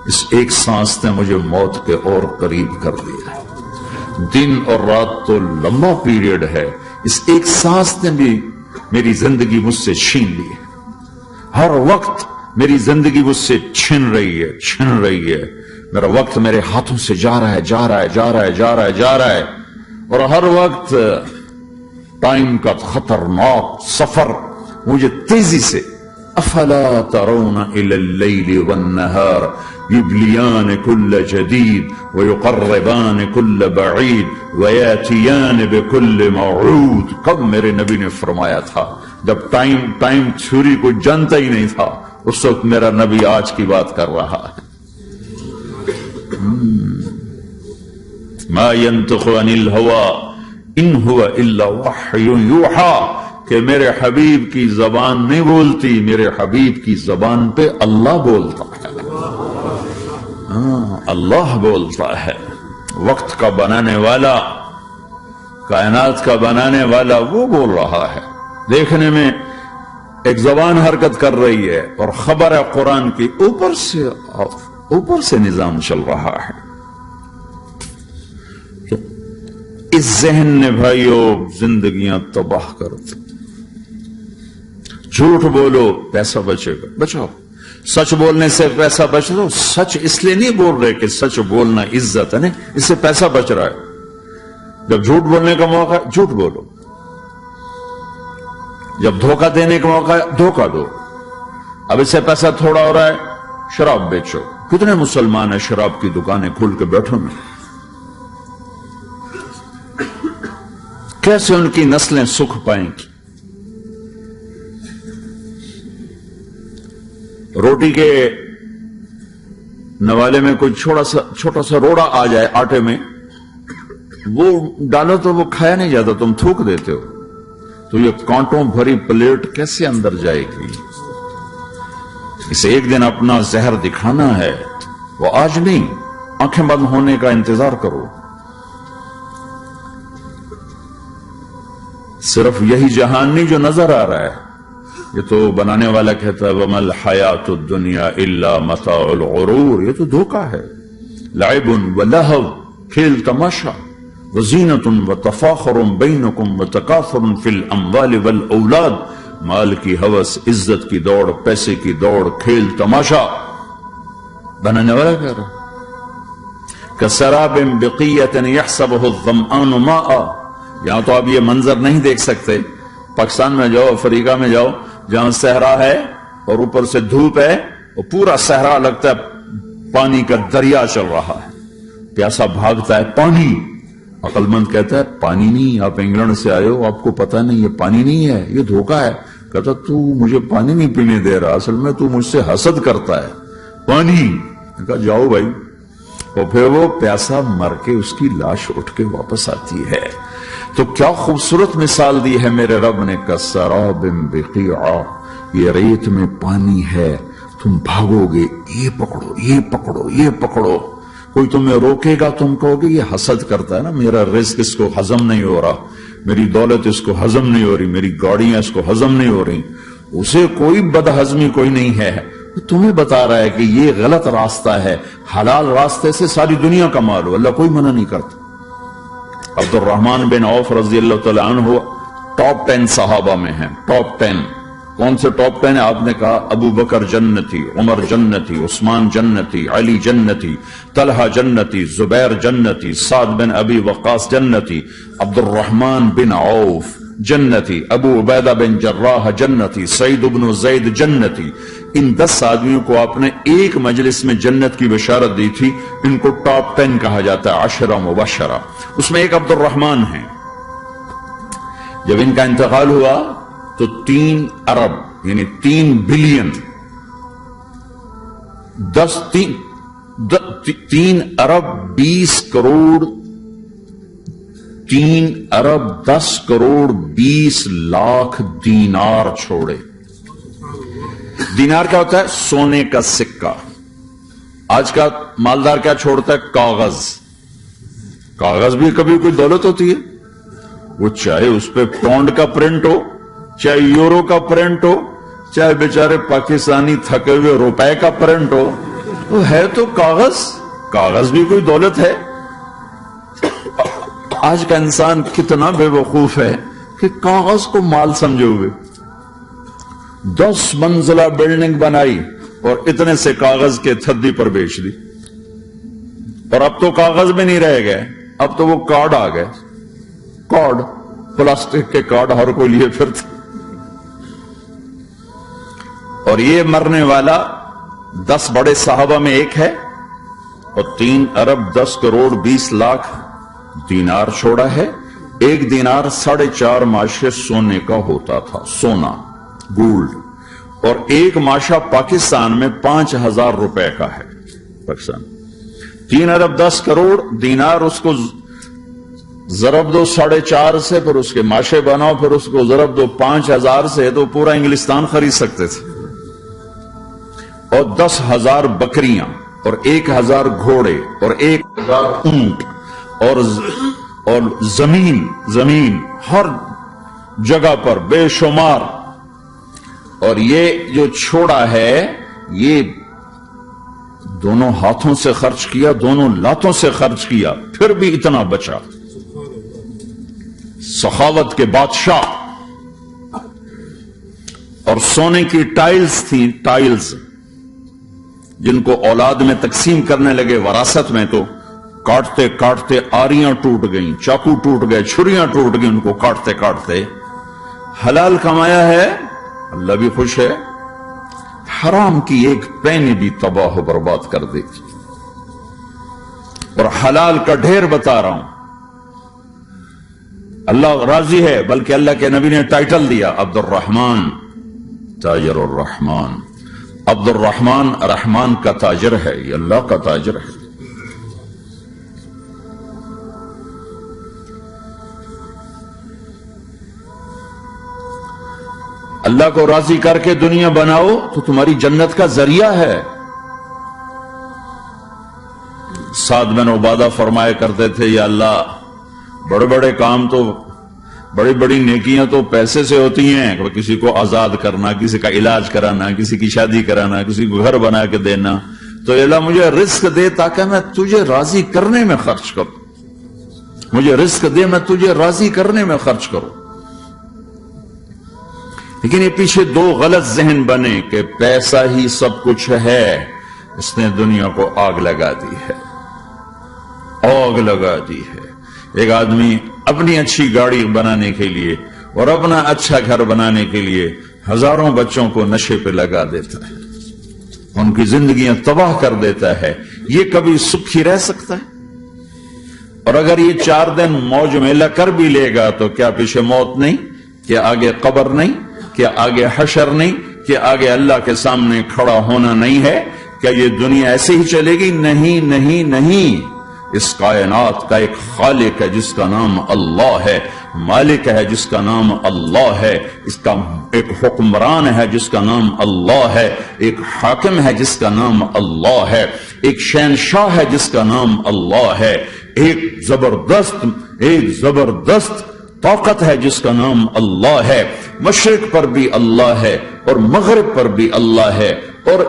اس ایک سانس نے مجھے موت کے اور قریب کر دیا ہے۔ دن اور رات تو لمبا پیریڈ ہے، اس ایک سانس نے بھی میری زندگی مجھ سے چھین لی ہے۔ ہر وقت میری زندگی مجھ سے چھن رہی ہے۔ میرا وقت میرے ہاتھوں سے جا رہا ہے اور ہر وقت ٹائم کا خطرناک سفر مجھے تیزی سے افلا ترون الى اللیل والنہار یبلیان کل جدید ویقربان کل بعید ویاتیان بکل موعود۔ کب میرے نبی نے فرمایا تھا؟ جب ٹائم تھیوری کو جانتا ہی نہیں تھا، اس وقت میرا نبی آج کی بات کر رہا ہے۔ ما ينطق عن الهوى ان هو الا وحی یوحی، کہ میرے حبیب کی زبان نہیں بولتی، میرے حبیب کی زبان پہ اللہ بولتا ہے۔ اللہ بولتا ہے۔ وقت کا بنانے والا، کائنات کا بنانے والا وہ بول رہا ہے۔ دیکھنے میں ایک زبان حرکت کر رہی ہے اور خبر ہے قرآن کی، اوپر سے نظام چل رہا ہے۔ اس ذہن نے بھائیو زندگیاں تباہ کر دی۔ جھوٹ بولو پیسہ بچے گا، بچاؤ۔ سچ بولنے سے پیسہ بچ رہا ہو، سچ اس لیے نہیں بول رہے کہ سچ بولنا عزت ہے، نہیں، اس سے پیسہ بچ رہا ہے۔ جب جھوٹ بولنے کا موقع ہے جھوٹ بولو، جب دھوکہ دینے کا موقع ہے دھوکہ دو۔ اب اس سے پیسہ تھوڑا ہو رہا ہے، شراب بیچو۔ کتنے مسلمان ہیں شراب کی دکانیں کھول کے بیٹھو میں؟ کیسے ان کی نسلیں سکھ پائیں گی؟ روٹی کے نوالے میں کوئی چھوٹا سا روڑا آ جائے آٹے میں، وہ ڈالو تو وہ کھایا نہیں جاتا، تم تھوک دیتے ہو، تو یہ کانٹوں بھری پلیٹ کیسے اندر جائے گی؟ اسے ایک دن اپنا زہر دکھانا ہے، وہ آج نہیں، آنکھیں بند ہونے کا انتظار کرو۔ صرف یہی جہان نہیں جو نظر آ رہا ہے، یہ تو بنانے والا کہتا ہے وَمَا الْحَيَاةُ الدُّنْيَا إِلَّا مَتَاعُ الْغُرُورِ، یہ تو دھوکہ ہے۔ لَعِبٌ وَلَهْوٌ، کھیل تماشا، وَزِينَةٌ وَتَفَاخُرٌ بَيْنَكُمْ وَتَكَاثُرٌ فِي الْأَمْوَالِ وَالْأَوْلَادِ، مال کی ہوس، عزت کی دوڑ، پیسے کی دوڑ، کھیل تماشا۔ بنانے والا کہہ رہا كَسَرَابٍ بِقِيَّةٍ يَحْسَبُهُ الظَّمْآنُ مَاءً۔ یہاں تو آپ یہ منظر نہیں دیکھ سکتے، پاکستان میں جاؤ، افریقہ میں جاؤ، جہاں صحرا ہے اور اوپر سے دھوپ ہے، اور پورا صحرا لگتا ہے پانی کا دریا چل رہا ہے، پیاسا بھاگتا ہے پانی۔ عقل مند کہتا ہے پانی نہیں، آپ انگلینڈ سے آئے ہو، آپ کو پتہ نہیں یہ پانی نہیں ہے، یہ دھوکہ ہے۔ کہتا تو مجھے پانی نہیں پینے دے رہا، اصل میں تو مجھ سے حسد کرتا ہے، پانی۔ کہا جاؤ بھائی، اور پھر وہ پیاسا مر کے اس کی لاش اٹھ کے واپس آتی ہے۔ تو کیا خوبصورت مثال دی ہے میرے رب نے، کسراب بقیعہ، یہ ریت میں پانی ہے، تم بھاگو گے، یہ پکڑو یہ پکڑو یہ پکڑو، کوئی تمہیں روکے گا، تم کہو گے یہ حسد کرتا ہے نا، میرا رزق اس کو ہضم نہیں ہو رہا، میری دولت اس کو ہضم نہیں ہو رہی، میری گاڑیاں اس کو ہضم نہیں ہو رہی۔ اسے کوئی بدہضمی کوئی نہیں ہے، تمہیں بتا رہا ہے کہ یہ غلط راستہ ہے، حلال راستے سے ساری دنیا کا مال ہو، اللہ کوئی منع نہیں کرتا۔ عبد الرحمن بن عوف رضی اللہ تعالیٰ عنہ ٹاپ 10 صحابہ میں ہیں، ٹاپ 10۔ کون سے ٹاپ 10 ہے؟ آپ نے کہا ابو بکر جنتی، عمر جنتی، عثمان جنتی، علی جنتی، طلحہ جنتی، زبیر جنتی، سعد بن ابی وقاص جنتی، عبد الرحمن بن عوف جنتی، ابو عبیدہ بن جراح جنتی، سعید بن زید جنتی۔ ان 10 آدمیوں کو آپ نے ایک مجلس میں جنت کی بشارت دی تھی، ان کو ٹاپ 10 کہا جاتا ہے، 10 مبشرہ۔ اس میں ایک عبد الرحمن ہیں۔ جب ان کا انتقال ہوا تو 3 ارب یعنی 3 بلین 3 ارب 20 کروڑ 3 ارب 10 کروڑ 20 لاکھ دینار چھوڑے۔ دینار کیا ہوتا ہے؟ سونے کا سکہ۔ آج کا مالدار کیا چھوڑتا ہے؟ کاغذ۔ کاغذ بھی کبھی کوئی دولت ہوتی ہے، وہ چاہے اس پہ پاؤنڈ کا پرنٹ ہو، چاہے یورو کا پرنٹ ہو، چاہے بیچارے پاکستانی تھکے ہوئے روپے کا پرنٹ ہو، وہ ہے تو کاغذ، کاغذ بھی کوئی دولت ہے؟ آج کا انسان کتنا بے وقوف ہے کہ کاغذ کو مال سمجھے ہوئے 10 منزلہ بلڈنگ بنائی اور اتنے سے کاغذ کے تھدی پر بیچ دی، اور اب تو کاغذ میں نہیں رہ گئے، اب تو وہ کارڈ آ گئے، کارڈ، پلاسٹک کے کارڈ ہر کوئی لیے پھرتے، اور یہ مرنے والا 10 بڑے صحابہ میں ایک ہے، اور 3 ارب 10 کروڑ 20 لاکھ دینار چھوڑا ہے۔ ایک دینار 4.5 ماشے سونے کا ہوتا تھا، سونا، گولڈ، اور ایک ماشا پاکستان میں 5,000 روپے کا ہے پاکستان۔ 3 ارب 10 کروڑ دینار، اس کو ضرب دو 4.5 سے، پھر اس کے ماشے بناؤ، پھر اس کو ضرب دو 5,000 سے، تو پورا انگلستان خرید سکتے تھے۔ اور 10,000 بکریاں، اور 1,000 گھوڑے، اور 1,000 اونٹ، اور زمین ہر جگہ پر بے شمار، اور یہ جو چھوڑا ہے یہ دونوں ہاتھوں سے خرچ کیا، دونوں لاتوں سے خرچ کیا، پھر بھی اتنا بچا۔ سخاوت کے بادشاہ۔ اور سونے کی ٹائلز تھیں، ٹائلز جن کو اولاد میں تقسیم کرنے لگے وراثت میں، تو کاٹتے کاٹتے آریاں ٹوٹ گئیں، چاقو ٹوٹ گئے، چھریاں ٹوٹ گئیں، ان کو کاٹتے کاٹتے۔ حلال کمایا ہے، اللہ بھی خوش ہے، حرام کی ایک پینی بھی تباہ و برباد کر دی، اور حلال کا ڈھیر بتا رہا ہوں۔ اللہ راضی ہے، بلکہ اللہ کے نبی نے ٹائٹل دیا عبد الرحمن تاجر الرحمن۔ عبد الرحمن رحمان کا تاجر ہے، یہ اللہ کا تاجر ہے۔ اللہ کو راضی کر کے دنیا بناؤ تو تمہاری جنت کا ذریعہ ہے۔ سعد بن عبادہ فرمایا کرتے تھے، یا اللہ بڑے بڑے کام تو، بڑی بڑی نیکیاں تو پیسے سے ہوتی ہیں، کسی کو آزاد کرنا، کسی کا علاج کرانا، کسی کی شادی کرانا، کسی کو گھر بنا کے دینا، تو اللہ مجھے رزق دے تاکہ میں تجھے راضی کرنے میں خرچ کروں، مجھے رزق دے میں تجھے راضی کرنے میں خرچ کروں۔ لیکن یہ پیچھے 2 غلط ذہن بنے کہ پیسہ ہی سب کچھ ہے، اس نے دنیا کو آگ لگا دی ہے، آگ لگا دی ہے۔ ایک آدمی اپنی اچھی گاڑی بنانے کے لیے اور اپنا اچھا گھر بنانے کے لیے ہزاروں بچوں کو نشے پہ لگا دیتا ہے، ان کی زندگیاں تباہ کر دیتا ہے۔ یہ کبھی سکھی رہ سکتا ہے؟ اور اگر یہ 4 دن موج میلہ کر بھی لے گا تو کیا پیچھے موت نہیں؟ کیا آگے قبر نہیں؟ کیا آگے حشر نہیں؟ کیا آگے اللہ کے سامنے کھڑا ہونا نہیں ہے؟ کیا یہ دنیا ایسے ہی چلے گی؟ نہیں نہیں نہیں، اس کائنات کا ایک خالق ہے جس کا نام اللہ ہے، مالک ہے جس کا نام اللہ ہے، اس کا ایک حکمران ہے جس کا نام اللہ ہے، ایک حاکم ہے جس کا نام اللہ ہے، ایک شہنشاہ ہے جس کا نام اللہ ہے، ایک زبردست طاقت ہے جس کا نام اللہ ہے۔ مشرق پر بھی اللہ ہے، اور مغرب پر بھی اللہ ہے، اور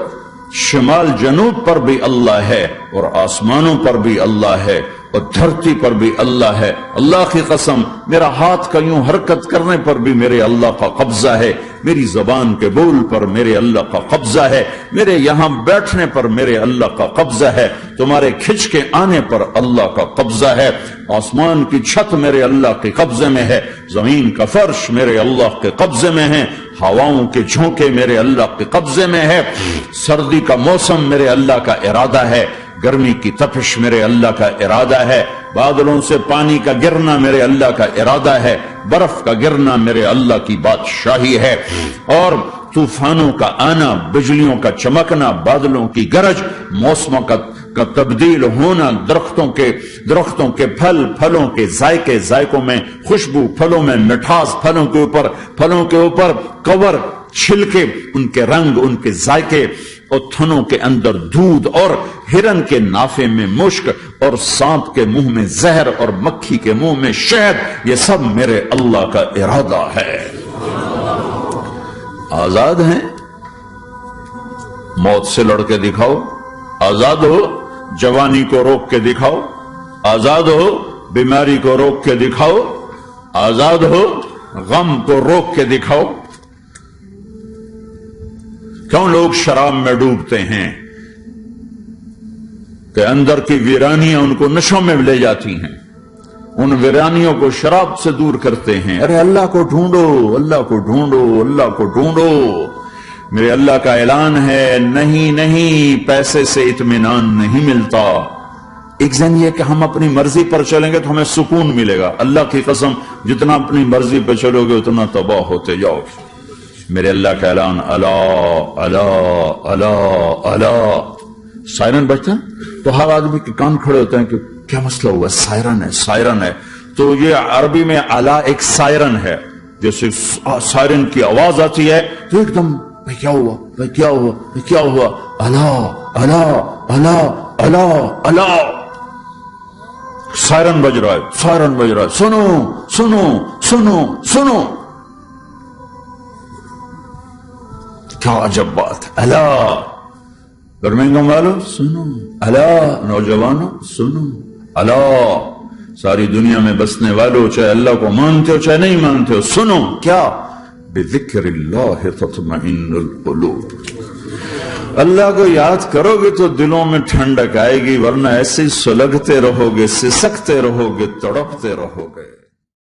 شمال جنوب پر بھی اللہ ہے، اور آسمانوں پر بھی اللہ ہے، اور دھرتی پر بھی اللہ ہے۔ اللہ کی قسم، میرا ہاتھ کا یوں حرکت کرنے پر بھی میرے اللہ کا قبضہ ہے، میری زبان کے بول پر میرے اللہ کا قبضہ ہے، میرے یہاں بیٹھنے پر میرے اللہ کا قبضہ ہے، تمہارے کھچ کے آنے پر اللہ کا قبضہ ہے۔ آسمان کی چھت میرے اللہ کے قبضے میں ہے، زمین کا فرش میرے اللہ کے قبضے میں ہے، ہواؤں کے جھونکے میرے اللہ کے قبضے میں ہے، سردی کا موسم میرے اللہ کا ارادہ ہے، گرمی کی تپش میرے اللہ کا ارادہ ہے، بادلوں سے پانی کا گرنا میرے اللہ کا ارادہ ہے، برف کا گرنا میرے اللہ کی بادشاہی ہے، اور طوفانوں کا آنا، بجلیوں کا چمکنا، بادلوں کی گرج، موسموں کا تبدیل ہونا، درختوں کے پھلوں کے ذائقوں میں خوشبو، پھلوں میں مٹھاس، پھلوں کے اوپر کور، چھلکے، ان کے رنگ، ان کے ذائقے، اور تھنوں کے اندر دودھ، اور ہرن کے نافے میں مشک، اور سانپ کے منہ میں زہر، اور مکھی کے منہ میں شہد، یہ سب میرے اللہ کا ارادہ ہے۔ آزاد ہیں؟ موت سے لڑ کے دکھاؤ، آزاد ہو جوانی کو روک کے دکھاؤ، آزاد ہو بیماری کو روک کے دکھاؤ، آزاد ہو غم کو روک کے دکھاؤ۔ کیوں لوگ شراب میں ڈوبتے ہیں؟ کہ اندر کی ویرانیاں ان کو نشوں میں لے جاتی ہیں، ان ویرانیوں کو شراب سے دور کرتے ہیں۔ ارے اللہ کو ڈھونڈو، اللہ کو ڈھونڈو، اللہ کو ڈھونڈو۔ میرے اللہ کا اعلان ہے، نہیں نہیں، پیسے سے اطمینان نہیں ملتا۔ ایک ذہن یہ کہ ہم اپنی مرضی پر چلیں گے تو ہمیں سکون ملے گا۔ اللہ کی قسم، جتنا اپنی مرضی پہ چلو گے اتنا تباہ ہوتے جاؤ۔ میرے اللہ کا اعلان، اللہ اللہ اللہ اللہ۔ سائرن بجتا ہے تو ہر آدمی کے کان کھڑے ہوتے ہیں کہ کیا مسئلہ ہوا؟ سائرن ہے، سائرن ہے۔ تو یہ عربی میں الا ایک سائرن ہے، جیسے سائرن کی آواز آتی ہے تو ایک دم بھائی کیا ہوا، بھائی کیا ہوا، بھائی کیا ہوا؟ اللہ اللہ اللہ اللہ اللہ، سائرن بج رہا ہے، سائرن بج رہا ہے، سنو سنو سنو سنو۔ کیا عجب بات ہے، اللہ برمنگم والوں سنو، اللہ نوجوانوں سنو، اللہ ساری دنیا میں بسنے والوں، چاہے اللہ کو مانتے ہو چاہے نہیں مانتے ہو، سنو۔ کیا؟ بذکر اللہ تطمئن القلوب، اللہ کو یاد کرو گے تو دلوں میں ٹھنڈک آئے گی، ورنہ ایسے ہی سلگتے رہو گے، سسکتے رہو گے، تڑپتے رہو گے۔